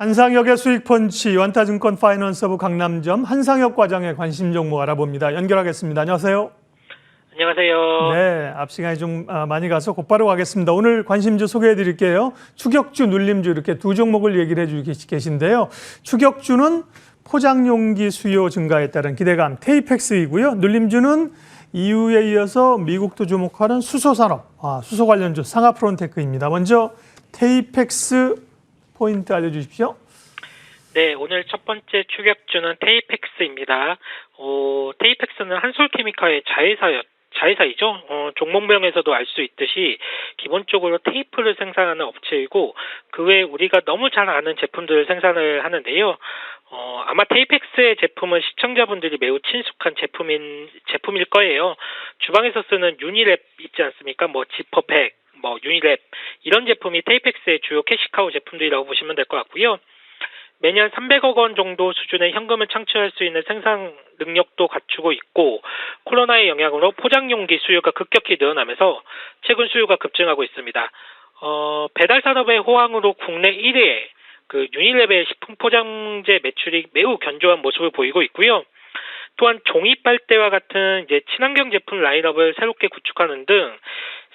한상혁의 수익펀치, 원타증권 파이낸서부 강남점 한상혁 과장의 관심 종목 알아봅니다. 연결하겠습니다. 안녕하세요. 안녕하세요. 네, 앞 시간이 좀 많이 가서 곧바로 가겠습니다. 오늘 관심주 소개해 드릴게요. 추격주, 눌림주 이렇게 두 종목을 얘기를 해주고 계신데요. 추격주는 포장용기 수요 증가에 따른 기대감, 테이펙스이고요. 눌림주는 EU에 이어서 미국도 주목하는 수소산업, 수소 관련주 상하프론테크입니다. 먼저 테이펙스 포인트 알려주십시오. 네, 오늘 첫 번째 추격주는 테이펙스입니다. 테이펙스는 한솔케미칼의 자회사이죠. 종목명에서도 알 수 있듯이 기본적으로 테이프를 생산하는 업체이고 그 외에 우리가 너무 잘 아는 제품들을 생산을 하는데요. 아마 테이펙스의 제품은 시청자분들이 매우 친숙한 제품일 거예요. 주방에서 쓰는 유니랩 있지 않습니까? 지퍼백, 유니랩 이런 제품이 테이펙스의 주요 캐시카우 제품들이라고 보시면 될 것 같고요. 매년 300억 원 정도 수준의 현금을 창출할 수 있는 생산 능력도 갖추고 있고 코로나의 영향으로 포장용기 수요가 급격히 늘어나면서 최근 수요가 급증하고 있습니다. 배달 산업의 호황으로 국내 1위의 유니랩의 식품 포장재 매출이 매우 견조한 모습을 보이고 있고요. 또한 종이 빨대와 같은 친환경 제품 라인업을 새롭게 구축하는 등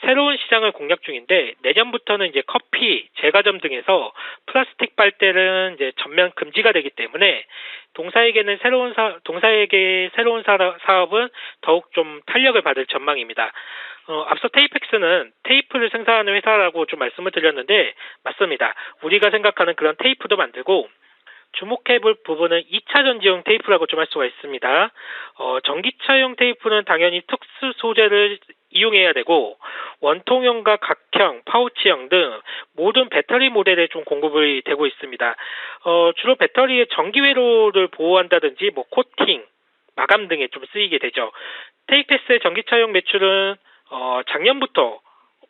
새로운 시장을 공략 중인데 내년부터는 커피, 제과점 등에서 플라스틱 빨대는 전면 금지가 되기 때문에 동사에게 새로운 사업은 더욱 좀 탄력을 받을 전망입니다. 앞서 테이펙스는 테이프를 생산하는 회사라고 좀 말씀을 드렸는데 맞습니다. 우리가 생각하는 그런 테이프도 만들고 주목해볼 부분은 2차 전지용 테이프라고 좀 할 수가 있습니다. 전기차용 테이프는 당연히 특수 소재를 이용해야 되고 원통형과 각형, 파우치형 등 모든 배터리 모델에 좀 공급이 되고 있습니다. 주로 배터리의 전기 회로를 보호한다든지 코팅, 마감 등에 좀 쓰이게 되죠. 테이펙스의 전기차용 매출은 작년부터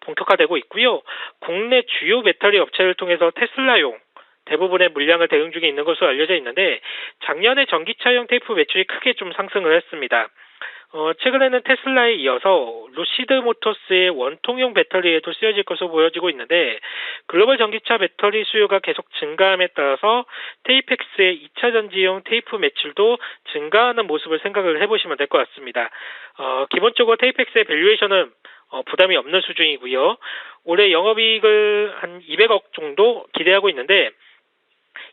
본격화되고 있고요. 국내 주요 배터리 업체를 통해서 테슬라용 대부분의 물량을 대응 중에 있는 것으로 알려져 있는데 작년에 전기차용 테이프 매출이 크게 좀 상승을 했습니다. 최근에는 테슬라에 이어서 루시드 모터스의 원통형 배터리에도 쓰여질 것으로 보여지고 있는데 글로벌 전기차 배터리 수요가 계속 증가함에 따라서 테이펙스의 2차 전지용 테이프 매출도 증가하는 모습을 생각을 해보시면 될 것 같습니다. 기본적으로 테이펙스의 밸류에이션은 부담이 없는 수준이고요. 올해 영업이익을 한 200억 정도 기대하고 있는데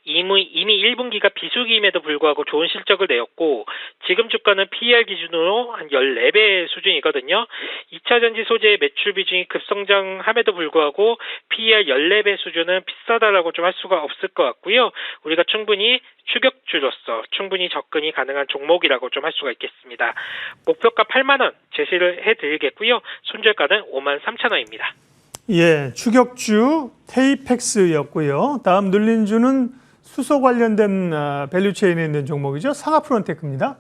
이미 1분기가 비수기임에도 불구하고 좋은 실적을 내었고 지금 주가는 PER 기준으로 한 14배 수준이거든요. 2차 전지 소재의 매출 비중이 급성장함에도 불구하고 PER 14배 수준은 비싸다라고 좀 할 수가 없을 것 같고요. 우리가 충분히 추격주로서 충분히 접근이 가능한 종목이라고 좀 할 수가 있겠습니다. 목표가 8만 원 제시를 해드리겠고요. 손절가는 5만 3천 원입니다. 예, 추격주 테이펙스였고요. 다음 눌림주는 수소 관련된 밸류체인에 있는 종목이죠. 상하프론테크입니다.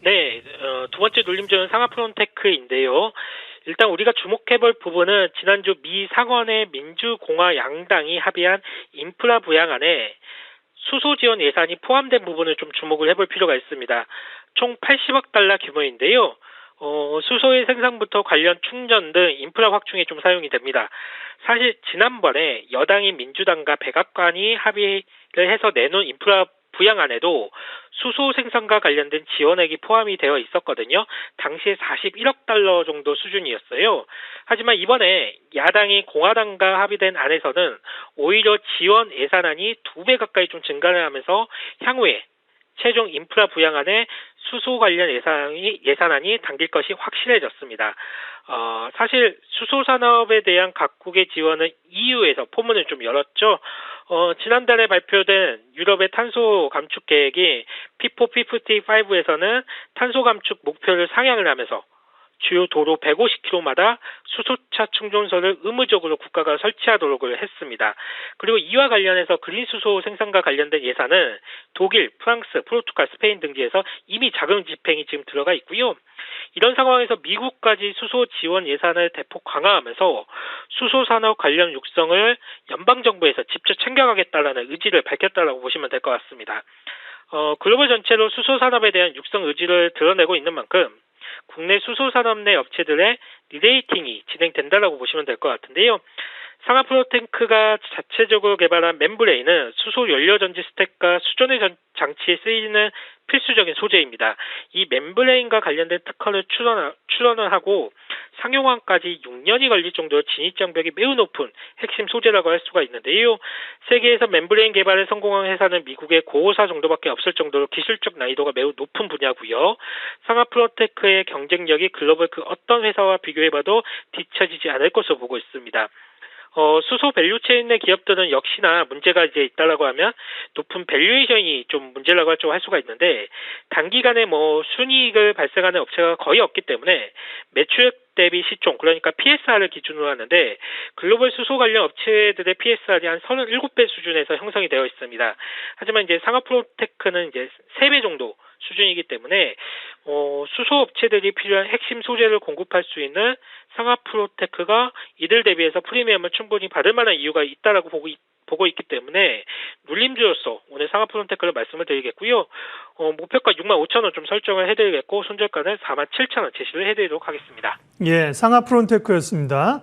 네, 두 번째 눌림주는 상하프론테크인데요. 일단 우리가 주목해볼 부분은 지난주 미 상원의 민주공화 양당이 합의한 인프라 부양안에 수소 지원 예산이 포함된 부분을 좀 주목을 해볼 필요가 있습니다. 총 80억 달러 규모인데요. 수소의 생산부터 관련 충전 등 인프라 확충에 좀 사용이 됩니다. 사실 지난번에 여당인 민주당과 백악관이 합의를 해서 내놓은 인프라 부양안에도 수소 생산과 관련된 지원액이 포함이 되어 있었거든요. 당시에 41억 달러 정도 수준이었어요. 하지만 이번에 야당이 공화당과 합의된 안에서는 오히려 지원 예산안이 2배 가까이 좀 증가를 하면서 향후에 최종 인프라 부양안에 수소 관련 예산안이 담길 것이 확실해졌습니다. 사실 수소 산업에 대한 각국의 지원은 EU에서 포문을 좀 열었죠. 지난달에 발표된 유럽의 탄소 감축 계획이 Fit for 55에서는 탄소 감축 목표를 상향을 하면서 주요 도로 150km마다 수소차 충전소를 의무적으로 국가가 설치하도록 했습니다. 그리고 이와 관련해서 그린 수소 생산과 관련된 예산은 독일, 프랑스, 포르투갈, 스페인 등지에서 이미 자금 집행이 지금 들어가 있고요. 이런 상황에서 미국까지 수소 지원 예산을 대폭 강화하면서 수소 산업 관련 육성을 연방정부에서 직접 챙겨가겠다라는 의지를 밝혔다라고 보시면 될 것 같습니다. 글로벌 전체로 수소 산업에 대한 육성 의지를 드러내고 있는 만큼 국내 수소산업 내 업체들의 리레이팅이 진행된다라고 보시면 될 것 같은데요. 상하프로테크가 자체적으로 개발한 멤브레인은 수소 연료 전지 스택과 수전의 장치에 쓰이는 필수적인 소재입니다. 이 멤브레인과 관련된 특허를 출원을 하고 상용화까지 6년이 걸릴 정도로 진입 장벽이 매우 높은 핵심 소재라고 할 수가 있는데요. 세계에서 멤브레인 개발에 성공한 회사는 미국의 고호사 정도밖에 없을 정도로 기술적 난이도가 매우 높은 분야고요. 상하프로테크의 경쟁력이 글로벌 그 어떤 회사와 비교해봐도 뒤처지지 않을 것으로 보고 있습니다. 수소 밸류체인 내 기업들은 역시나 문제가 이제 있다라고 하면 높은 밸류에이션이 좀 문제라고 할 수가 있는데 단기간에 순이익을 발생하는 업체가 거의 없기 때문에 매출액 대비 시총 그러니까 PSR을 기준으로 하는데 글로벌 수소 관련 업체들의 PSR이 한 37배 수준에서 형성이 되어 있습니다. 하지만 이제 상하프로테크는 이제 3배 정도 수준이기 때문에 수소 업체들이 필요한 핵심 소재를 공급할 수 있는 상하프로테크가 이들 대비해서 프리미엄을 충분히 받을 만한 이유가 있다라고 보고 있기 때문에 눌림주로서 오늘 상하프로테크를 말씀을 드리겠고요. 목표가 65,000원 좀 설정을 해드리겠고 손절가는 47,000원 제시를 해드리도록 하겠습니다. 예, 상하프론테크였습니다.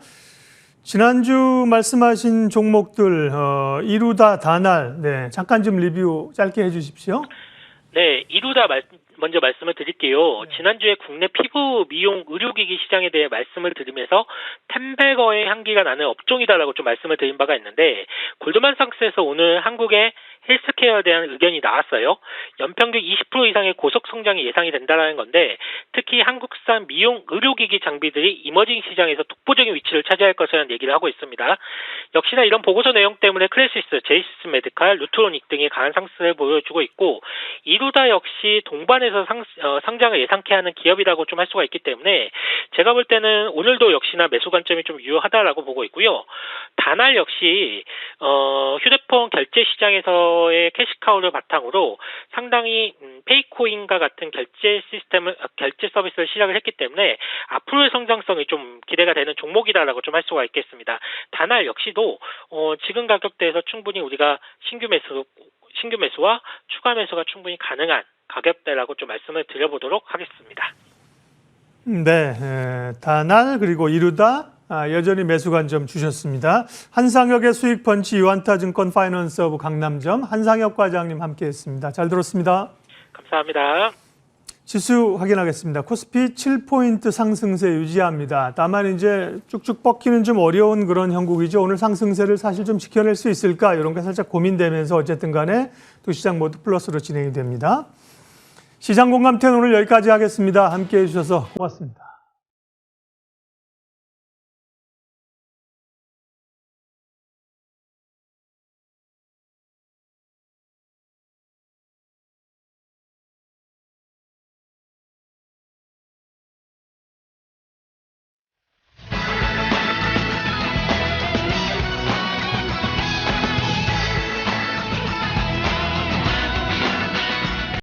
지난주 말씀하신 종목들 이루다, 다날, 네, 잠깐 좀 리뷰 짧게 해주십시오. 네, 이루다 먼저 말씀을 드릴게요. 지난주에 국내 피부 미용 의료기기 시장에 대해 말씀을 드리면서 템베거의 향기가 나는 업종이다라고 좀 말씀을 드린 바가 있는데 골드만삭스에서 오늘 한국의 헬스케어에 대한 의견이 나왔어요. 연평균 20% 이상의 고속 성장이 예상이 된다는 건데 특히 한국산 미용 의료기기 장비들이 이머징 시장에서 독보적인 위치를 차지할 것이라는 얘기를 하고 있습니다. 역시나 이런 보고서 내용 때문에 크레시스, 제이시스 메디칼, 루트로닉 등이 강한 상승을 보여주고 있고 이루다 역시 동반해서 상장을 예상케 하는 기업이라고 좀 할 수가 있기 때문에 제가 볼 때는 오늘도 역시나 매수 관점이 좀 유효하다라고 보고 있고요. 다날 역시 휴대폰 결제 시장에서의 캐시카우를 바탕으로 상당히 페이코인과 같은 결제 서비스를 시작을 했기 때문에 앞으로의 성장성이 좀 기대가 되는 종목이다라고 좀 할 수가 있겠습니다. 다날 역시도 지금 가격대에서 충분히 우리가 신규 매수와 추가 매수가 충분히 가능한 가격대라고 좀 말씀을 드려보도록 하겠습니다. 네, 다날 그리고 이루다 여전히 매수 관점 주셨습니다. 한상혁의 수익펀치 유한타증권 파이낸스허브 강남점 한상혁 과장님 함께했습니다. 잘 들었습니다. 감사합니다. 지수 확인하겠습니다. 코스피 7포인트 상승세 유지합니다. 다만 이제 쭉쭉 뻗기는 좀 어려운 그런 형국이죠. 오늘 상승세를 사실 좀 지켜낼 수 있을까 이런 게 살짝 고민되면서 어쨌든 간에 두 시장 모두 플러스로 진행이 됩니다. 시장 공감대는 오늘 여기까지 하겠습니다. 함께해 주셔서 고맙습니다.